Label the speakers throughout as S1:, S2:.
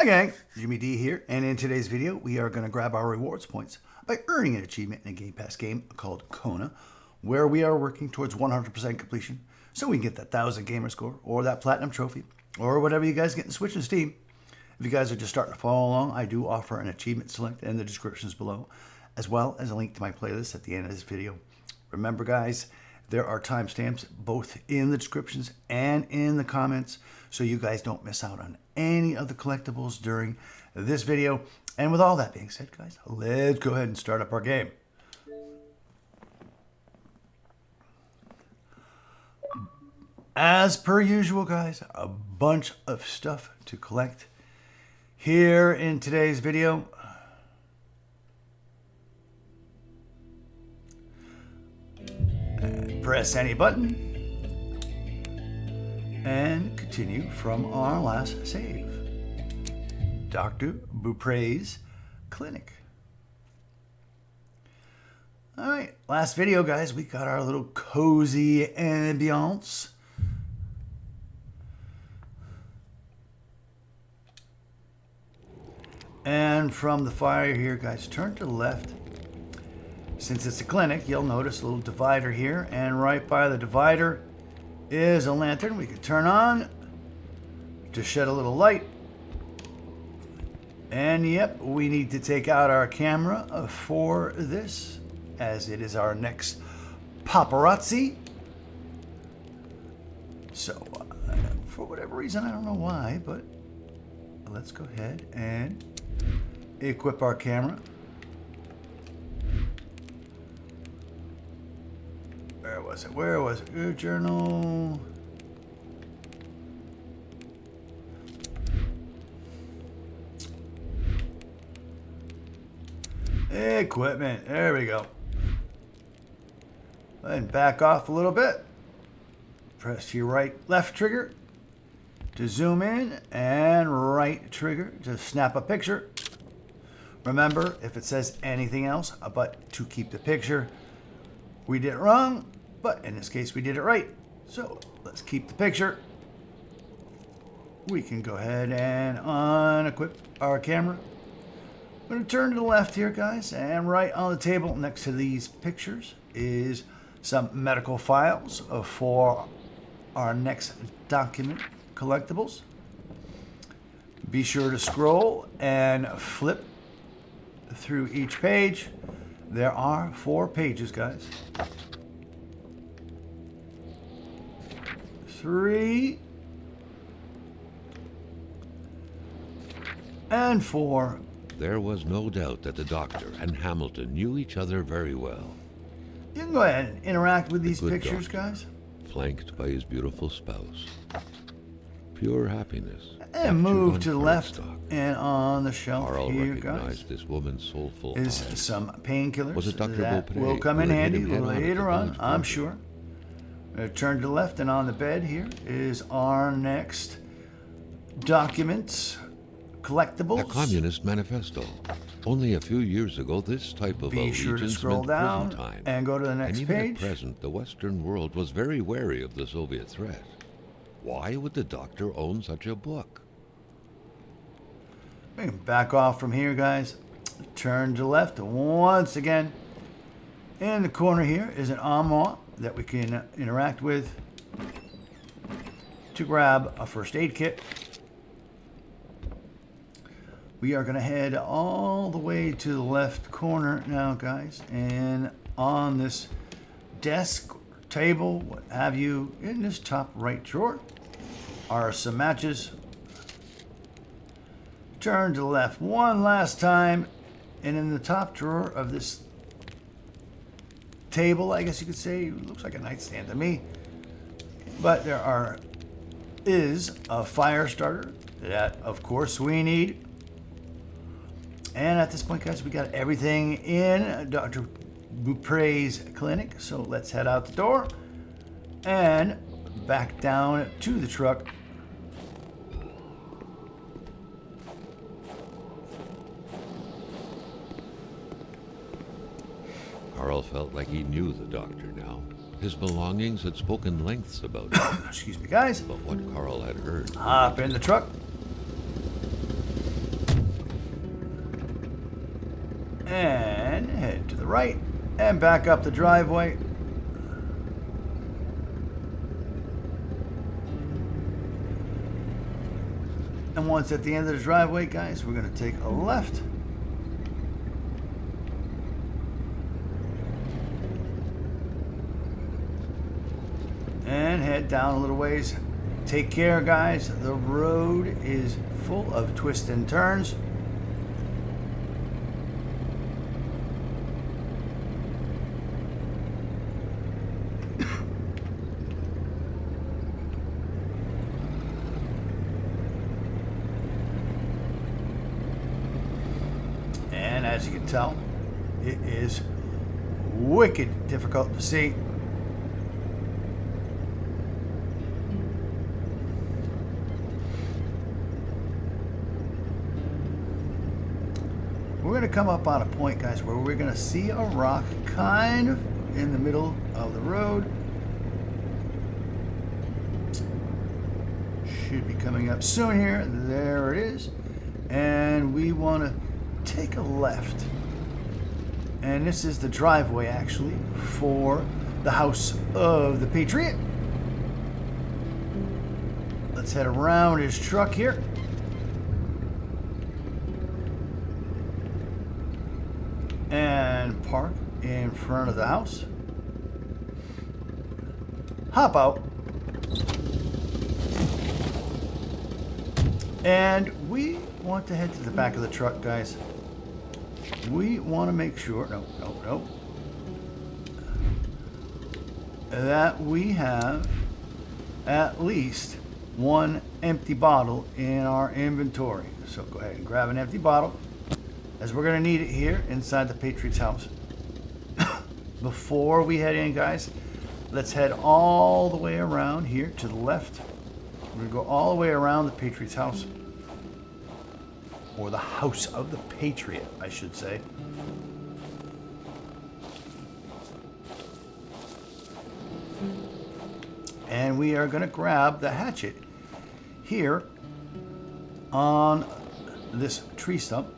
S1: gang, Jimmy D here, and in today's video we are going to grab our rewards points by earning an achievement in a Game Pass game called Kona, where we are working towards 100% completion so we can get that 1000 gamer score or that platinum trophy or whatever you guys get in Switch and Steam. If you guys are just starting to follow along, I do offer an achievement select in the descriptions below, as well as a link to my playlist at the end of this video. Remember guys, there are timestamps both in the descriptions and in the comments, so you guys don't miss out on any of the collectibles during this video. And with all that being said, guys, let's go ahead and start up our game. As per usual, guys, a bunch of stuff to collect here in today's video. And press any button and continue from our last save. Dr. Beaupre's clinic. All right, last video, guys, we got our little cozy ambiance. And from the fire here, guys, turn to the left. Since it's a clinic, you'll notice a little divider here, and right by the divider is a lantern we can turn on to shed a little light. And yep, we need to take out our camera for this, as it is our next paparazzi. So, for whatever reason, I don't know why, but let's go ahead and equip our camera. Where was it? Where was it? Good journal. Equipment. There we go. And back off a little bit. Press your left trigger to zoom in, and right trigger to snap a picture. Remember, if it says anything else but to keep the picture, we did it wrong, but in this case we did it right. So let's keep the picture. We can go ahead and unequip our camera. I'm going to turn to the left here, guys, and right on the table next to these pictures is some medical files for our next document collectibles. Be sure to scroll and flip through each page. There are 4 pages, guys. 3 and 4.
S2: There was no doubt that the doctor and Hamilton knew each other very well.
S1: You can go ahead and interact with these
S2: Good
S1: pictures,
S2: doctor,
S1: guys.
S2: flanked by his beautiful spouse. Pure happiness.
S1: And move
S2: on
S1: to the left,
S2: cardstock.
S1: and on the shelf
S2: Carl
S1: here,
S2: recognized
S1: guys,
S2: this woman's soulful
S1: is
S2: eyes.
S1: some painkillers
S2: Was it Dr.
S1: that
S2: Beaupre
S1: will come in
S2: who had
S1: handy
S2: hit him head on at the
S1: later on,
S2: village
S1: I'm
S2: portal?
S1: sure. Turn to the left, and on the bed here is our next documents, collectibles.
S2: A communist manifesto. Only a few years ago, this type of
S1: Be sure to
S2: allegiance
S1: scroll
S2: meant
S1: down
S2: prison time.
S1: and go to the next
S2: and even
S1: page.
S2: at present, the Western world was very wary of the Soviet threat. Why would the doctor own such a book?
S1: We can back off from here, guys. Turn to the left once again. In the corner here is an armoire that we can interact with to grab a first aid kit. We are going to head all the way to the left corner now, guys. And on this desk, table, what have you, in this top right drawer are some matches. Turn to the left one last time, and in the top drawer of this table, I guess you could say, looks like a nightstand to me, but there is a fire starter that of course we need. And at this point, guys, we got everything in Dr. Beaupre's clinic, so let's head out the door and back down to the truck.
S2: Carl felt like he knew the doctor now. His belongings had spoken lengths about him.
S1: Excuse me, guys.
S2: But what Carl had heard...
S1: Hop in the truck. And head to the right and back up the driveway. And once at the end of the driveway, guys, we're going to take a left. And head down a little ways. Take care, guys. The road is full of twists and turns. And as you can tell, it is wicked difficult to see. We're going to come up on a point, guys, where we're going to see a rock kind of in the middle of the road. Should be coming up soon here. There it is. And we want to take a left. And this is the driveway, actually, for the house of the Patriot. Let's head around his truck here. And park in front of the house. Hop out. And we want to head to the back of the truck, guys. We want to make sure, no, that we have at least one empty bottle in our inventory. So go ahead and grab an empty bottle, as we're going to need it here inside the Patriot's house. Before we head in, guys, let's head all the way around here to the left. We're going to go all the way around the Patriot's house. Or the house of the Patriot, I should say. And we are going to grab the hatchet here on this tree stump.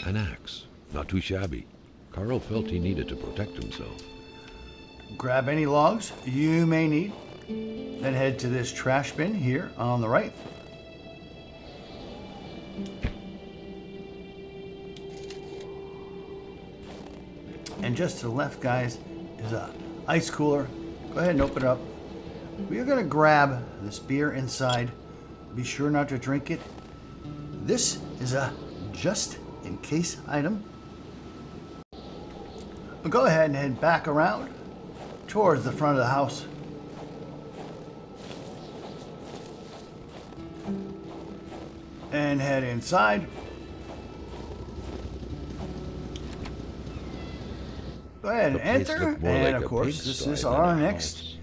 S2: An axe. Not too shabby. Carl felt he needed to protect himself.
S1: Grab any logs you may need. Then head to this trash bin here on the right. And just to the left, guys, is a ice cooler. Go ahead and open it up. We are going to grab this beer inside. Be sure not to drink it. This is a just-in-case item. We'll go ahead and head back around towards the front of the house. And head inside. Go ahead and enter. And
S2: like
S1: of course, this is
S2: than
S1: our
S2: a
S1: next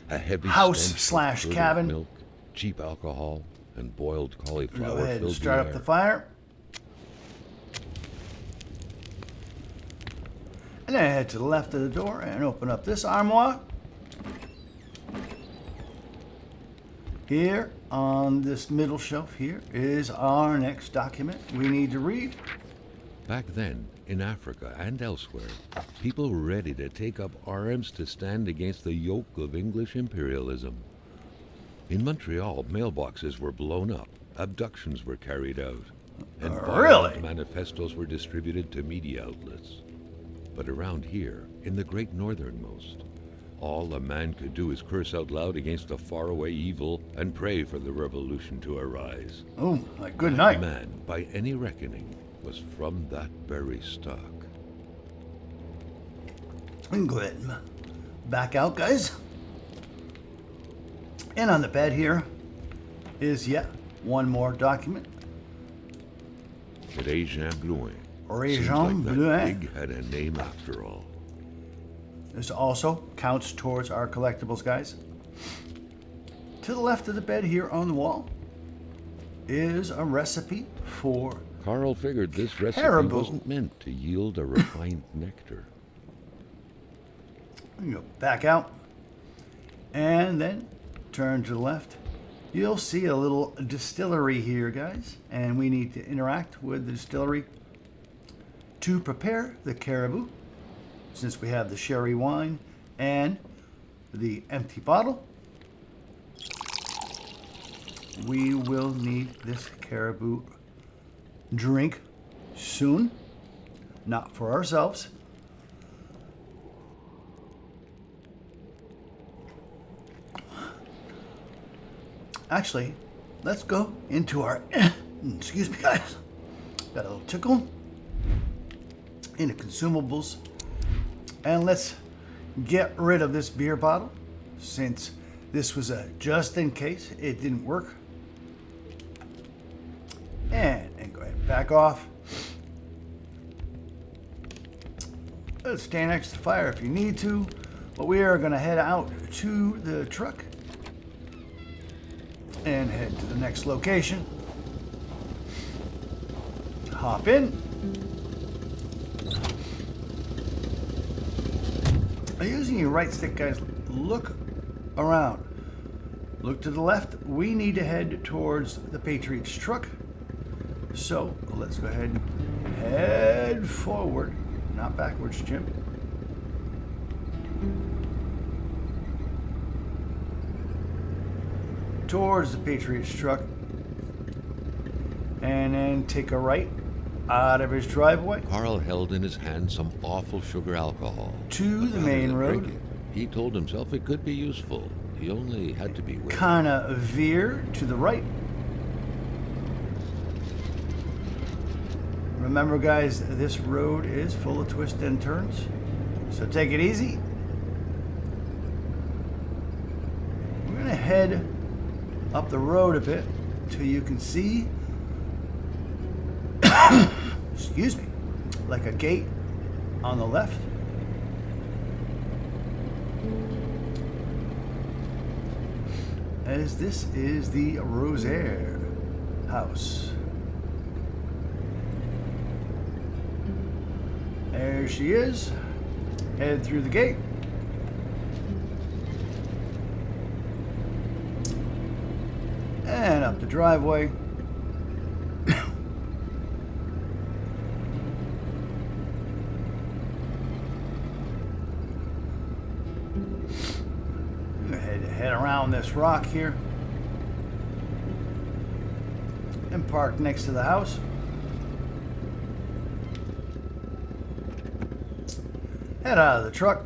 S2: A heavy
S1: house
S2: stench
S1: slash
S2: of curdled
S1: cabin.
S2: milk, cheap alcohol, and boiled
S1: Go
S2: cauliflower
S1: ahead and
S2: filled
S1: start
S2: the
S1: up the
S2: air.
S1: fire. And then head to the left of the door and open up this armoire. Here on this middle shelf here is our next document we need to read.
S2: Back then, in Africa and elsewhere, people were ready to take up arms to stand against the yoke of English imperialism. In Montreal, mailboxes were blown up, abductions were carried out, and violent manifestos were distributed to media outlets. But around here, in the great northernmost, all a man could do is curse out loud against a faraway evil and pray for the revolution to arise.
S1: Oh, like good night.
S2: That man, by any reckoning, was from that very stock.
S1: We can go ahead and back out, guys. And on the bed here is yet one more document.
S2: Rejean Blouin.
S1: Rejean
S2: Seems like that
S1: Blouin.
S2: pig had a name after all.
S1: This also counts towards our collectibles, guys. To the left of the bed here on the wall is a recipe for
S2: Carl figured this recipe
S1: Caribou.
S2: wasn't meant to yield a refined nectar.
S1: You go back out and then turn to the left. You'll see a little distillery here, guys, and we need to interact with the distillery. To prepare the Caribou, since we have the sherry wine and the empty bottle, we will need this Caribou drink soon, not for ourselves. Actually, let's go into our, excuse me guys, got a little tickle into consumables, and let's get rid of this beer bottle since this was a just in case it didn't work. And go ahead and back off. Let's stay next to the fire if you need to, but we are going to head out to the truck and head to the next location. Hop in. Using your right stick, guys, look around. Look to the left. We need to head towards the Patriot's truck. So let's go ahead and head forward, not backwards, Jim. Towards the Patriot's truck. And then take a right out of his driveway.
S2: Carl held in his hand some awful sugar alcohol.
S1: To the
S2: Rather
S1: main
S2: than
S1: road.
S2: drink it, he told himself it could be useful. He only had to be wary.
S1: Kinda veer to the right. Remember, guys, this road is full of twists and turns, so take it easy. We're gonna head up the road a bit till you can see, excuse me, like a gate on the left. As this is the Rosaire house. There she is. Head through the gate. And up the driveway. Head around this rock here. And park next to the house. Head out of the truck.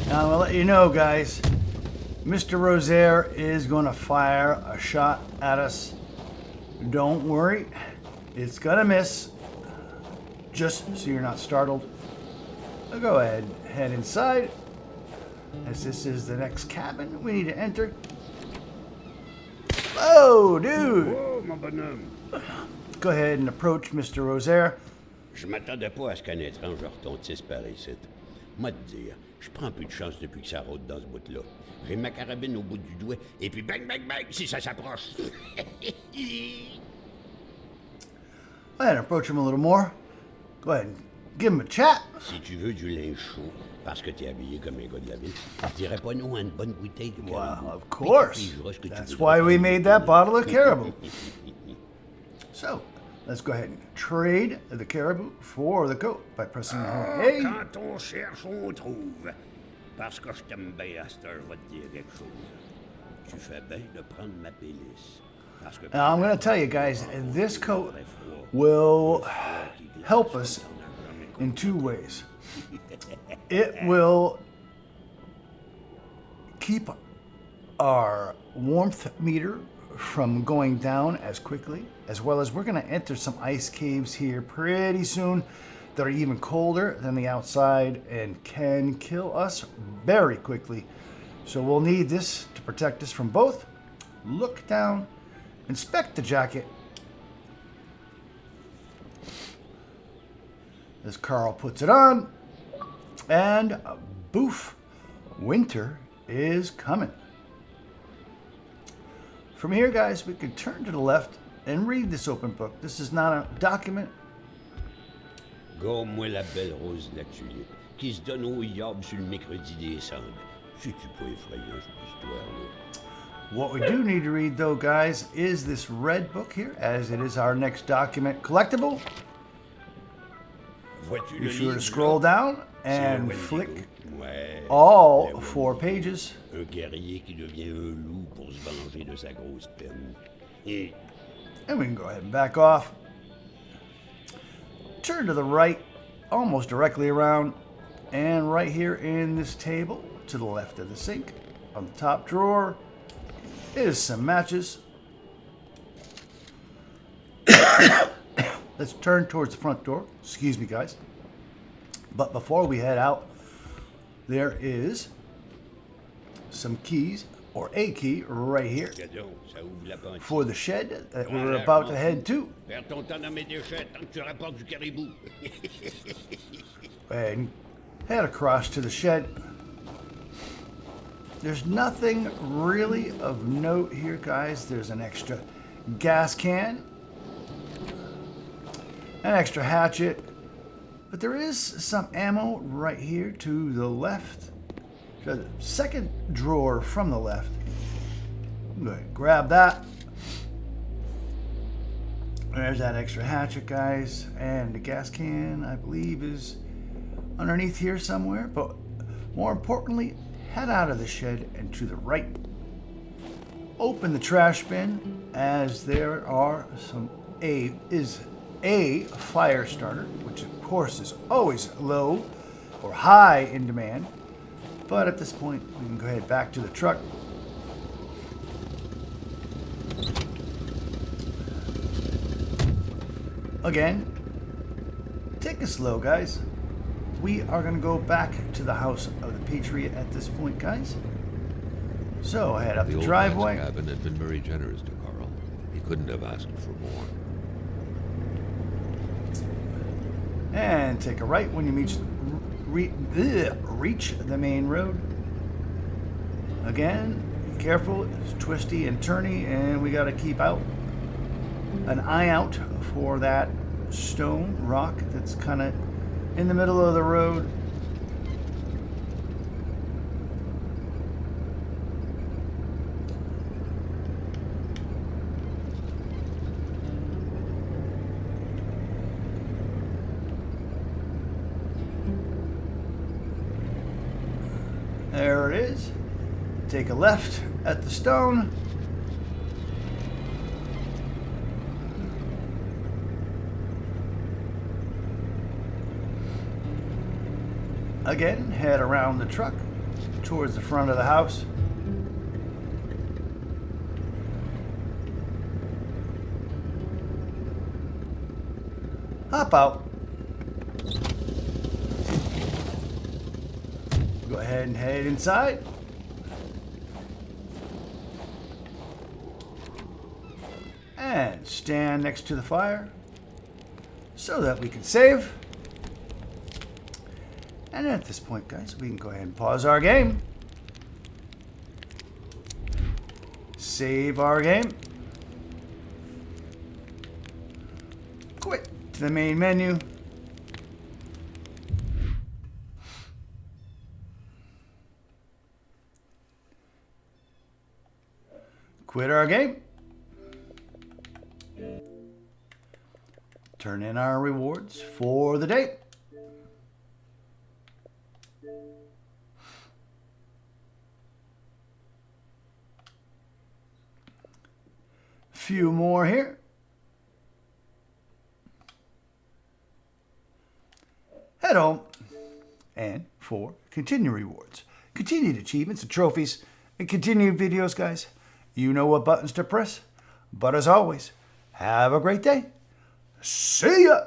S1: Now I'm gonna let you know, guys, Mr. Rosaire is gonna fire a shot at us. Don't worry, it's gonna miss. Just so you're not startled. I'll go ahead and head inside, as this is the next cabin we need to enter. Whoa, dude!
S3: Oh, mon bonhomme.
S1: Go ahead and approach Mr. Rosaire.
S3: Je m'attendais pas à ce qu'un étrange retentisse par ici. Moi te dire, je prends plus de chance depuis que ça rôde dans ce bout-là. J'ai ma carabine au bout du doigt, et puis bang, bang, bang, si ça s'approche.
S1: Go ahead and approach him a little more. Go ahead and give him a chat.
S3: Si tu veux du linge chaud, parce que t'es habillé comme un gars de la ville, je dirais pas non à une bonne bouteille de Caribou.
S1: Well, of course.
S3: Puis tu pigeras ce que tu
S1: That's
S3: voudras.
S1: why we made that bottle of Caribou. So, let's go ahead and trade the Caribou for the coat by pressing A.
S3: Quand on cherche, on trouve. Parce que je t'aime bien, à cette heure, je vais te dire quelque chose. Tu fais bien de prendre ma pélice. Parce que
S1: Now, I'm going to tell you guys, this coat will help us in two ways. It will keep our warmth meter from going down as quickly, as well as we're going to enter some ice caves here pretty soon that are even colder than the outside and can kill us very quickly. So we'll need this to protect us from both. Look down, inspect the jacket. As Carl puts it on, and boof, winter is coming. From here, guys, we could turn to the left and read this open book. This is not a document.
S3: Gomme-moi la belle rose de la tulipe, qui se donne au yab sur le mercredi des cendres. C'est-tu pas effrayant, cette histoire-là?
S1: What we do need to read, though, guys, is this red book here, as it is our next document collectible.
S3: Vois-tu
S1: Be
S3: le
S1: sure to
S3: livre,
S1: scroll
S3: là?
S1: down
S3: C'est le
S1: and
S3: Wendigo.
S1: flick
S3: Ouais,
S1: all
S3: le
S1: 4
S3: Wendigo.
S1: pages.
S3: Un guerrier qui devient un loup pour se venger de sa grosse peine. Et
S1: And we can go ahead and back off. Turn to the right, almost directly around, and right here in this table, to the left of the sink, on the top drawer, is some matches. Let's turn towards the front door. Excuse me, guys. But before we head out, there is some keys, or a key right here,
S3: regarde donc, ça ouvre la pente.
S1: for the shed that we're about to head to.
S3: Perds ton temps dans mes déchets tant que tu rapportes du caribou.
S1: And head across to the shed. There's nothing really of note here, guys. There's an extra gas can, an extra hatchet, but there is some ammo right here to the left. The second drawer from the left. Go ahead, grab that. There's that extra hatchet, guys, and the gas can, I believe, is underneath here somewhere. But more importantly, head out of the shed and to the right. Open the trash bin, as there are a fire starter, which of course is always low or high in demand. But at this point, we can go ahead back to the truck. Again, take it slow, guys. We are going to go back to the house of the Patriot at this point, guys. So head up
S2: The
S1: the
S2: old
S1: driveway.
S2: man's cabin had been very generous to Carl. He couldn't have asked for more.
S1: And take a right when you reach the main road. Again, be careful. It's twisty and turny, and we got to keep an eye out for that stone rock that's kind of in the middle of the road. There it is. Take a left at the stone. Again, head around the truck towards the front of the house. Hop out. Go ahead and head inside. And stand next to the fire so that we can save. And at this point, guys, we can go ahead and pause our game. Save our game. Quit to the main menu. Quit our game. Turn in our rewards for the day. Few more here. Head home. And for continued rewards, continued achievements and trophies, and continued videos, guys, you know what buttons to press. But as always, have a great day. See ya!